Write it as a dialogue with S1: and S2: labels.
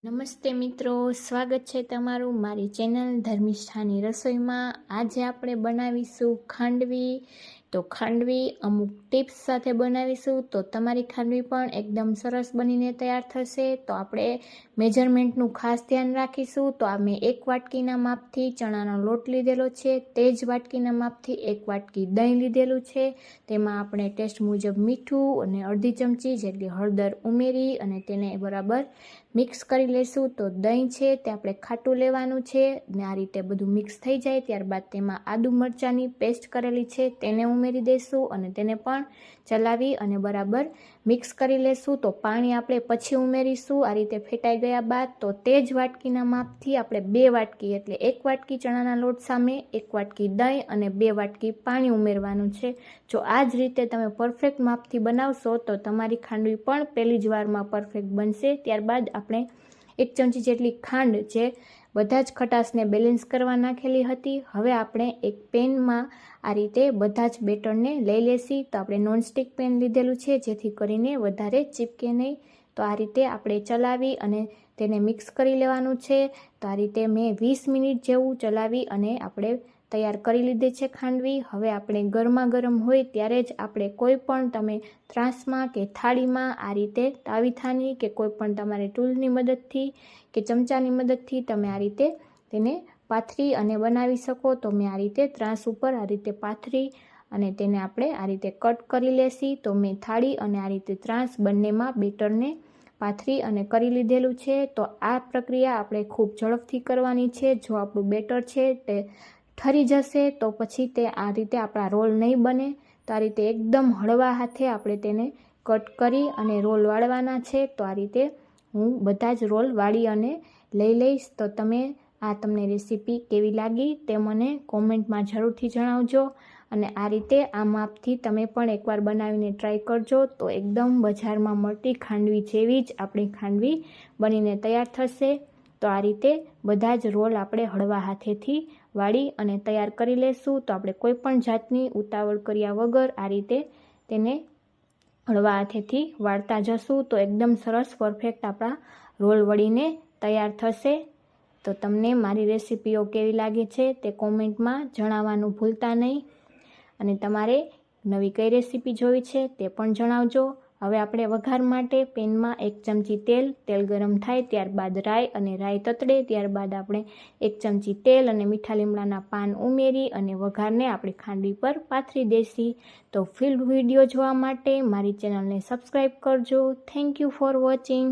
S1: નમસ્તે મિત્રો, સ્વાગત છે તમારું મારી ચેનલ ધર્મિષ્ઠાની રસોઈમાં। આજે આપણે બનાવીશું ખાંડવી। તો ખાંડવી અમુક ટિપ્સ સાથે બનાવીશું તો તમારી ખાંડવી પણ એકદમ સરસ બનીને તૈયાર થશે। તો આપણે મેજરમેન્ટનું ખાસ ધ્યાન રાખીશું। તો આ મેં 1 વાટકીના માપથી ચણાનો લોટ લીધેલો છે, તે જ વાટકીના માપથી 1 વાટકી દહીં લીધેલું છે। તેમાં આપણે ટેસ્ટ મુજબ મીઠું અને અડધી ચમચી જેટલી હળદર ઉમેરી અને તેને બરાબર મિક્સ કરી લેશું। તો દહીં છે તે આપણે ખાટું લેવાનું છે ને આ રીતે બધું મિક્સ થઈ જાય ત્યારબાદ તેમાં આદુ મરચાંની પેસ્ટ કરેલી છે તેને ઉમેરી દઈશું અને તેને પણ ચલાવી અને બરાબર મિક્સ કરી લેશું। તો પાણી આપણે પછી ઉમેરીશું। આ રીતે ફેટાઈ ગયા બાદ તો તે જ વાટકીના માપથી આપણે 2 વાટકી એટલે 1 વાટકી ચણાના લોટ સામે 1 વાટકી દહીં અને 2 વાટકી પાણી ઉમેરવાનું છે। જો આ જ રીતે તમે પરફેક્ટ માપથી બનાવશો તો તમારી ખાંડવી પણ પહેલી જ વારમાં પરફેક્ટ બનશે। ત્યારબાદ આપણે 1 ચમચી જેટલી ખાંડ જે બધા જ ખટાશને બેલેન્સ કરવા નાખેલી હતી, હવે આપણે એક પેનમાં આ રીતે બધા જ બેટરને લઈ લેશી। તો આપણે નોનસ્ટિક પેન લીધેલું છે જેથી કરીને વધારે ચીપકે નહીં। તો આ રીતે આપણે ચલાવી અને તેને મિક્સ કરી લેવાનું છે। તો આ રીતે મેં 20 મિનિટ જેવું ચલાવી અને આપણે તૈયાર કરી લીધી છે ખાંડવી। હવે આપણે ગરમા ગરમ હોય ત્યારે જ આપણે કોઈ પણ તમે ત્રાસમાં કે થાળીમાં આ રીતે તાવીથાની કે કોઈ પણ તમારે ટૂલની મદદથી કે ચમચાની મદદથી તમે આ રીતે તેને પાથરી અને બનાવી શકો। તો મેં આ રીતે ત્રાસ ઉપર આ રીતે પાથરી અને તેને આપણે આ રીતે કટ કરી લેશી। તો મેં થાળી અને આ રીતે ત્રાસ બંનેમાં બેટરને પાથરી અને કરી લીધેલું છે। તો આ પ્રક્રિયા આપણે ખૂબ ઝડપથી કરવાની છે। જો આપણું બેટર છે તે ઠરી જશે તો પછી તે આ રીતે આપણા રોલ નહીં બને। તો આ રીતે એકદમ હળવા હાથે આપણે તેને કટ કરી અને રોલ વાળવાના છે। તો આ રીતે હું બધા જ રોલ વાળી અને લઈ લઈશ। તો તમને રેસીપી કેવી લાગી તે મને કોમેન્ટમાં જરૂરથી જણાવજો અને આ રીતે આ માપથી તમે પણ એકવાર બનાવીને ટ્રાય કરજો। તો એકદમ બજારમાં મળતી ખાંડવી જેવી જ આપણી ખાંડવી બનીને તૈયાર થશે। તો આ રીતે બધા જ રોલ આપણે હળવા હાથેથી વાળી અને તૈયાર કરી લેશું। તો આપણે કોઈ પણ જાતની ઉતાવળ કર્યા વગર આ રીતે તેને હળવા હાથેથી વાળતા જશું તો એકદમ સરસ પરફેક્ટ આપણા રોલ વળીને તૈયાર થશે। તો તમને મારી રેસીપીઓ કેવી લાગે છે તે કોમેન્ટમાં જણાવવાનું ભૂલતા નહીં અને તમારે નવી કઈ રેસીપી જોવી છે તે પણ જણાવજો। હવે આપણે વઘાર માટે પેનમાં 1 ચમચી તેલ ગરમ થાય ત્યારબાદ રાઈ અને રાઈ તતડે ત્યારબાદ આપણે 1 ચમચી તેલ અને મીઠા લીમડાના પાન ઉમેરી અને વઘારને આપણે ખાંડવી પર પાથરી દેશી। તો ફૂલ વિડીયો જોવા માટે મારી ચેનલને સબસ્ક્રાઈબ કરજો। Thank you for watching.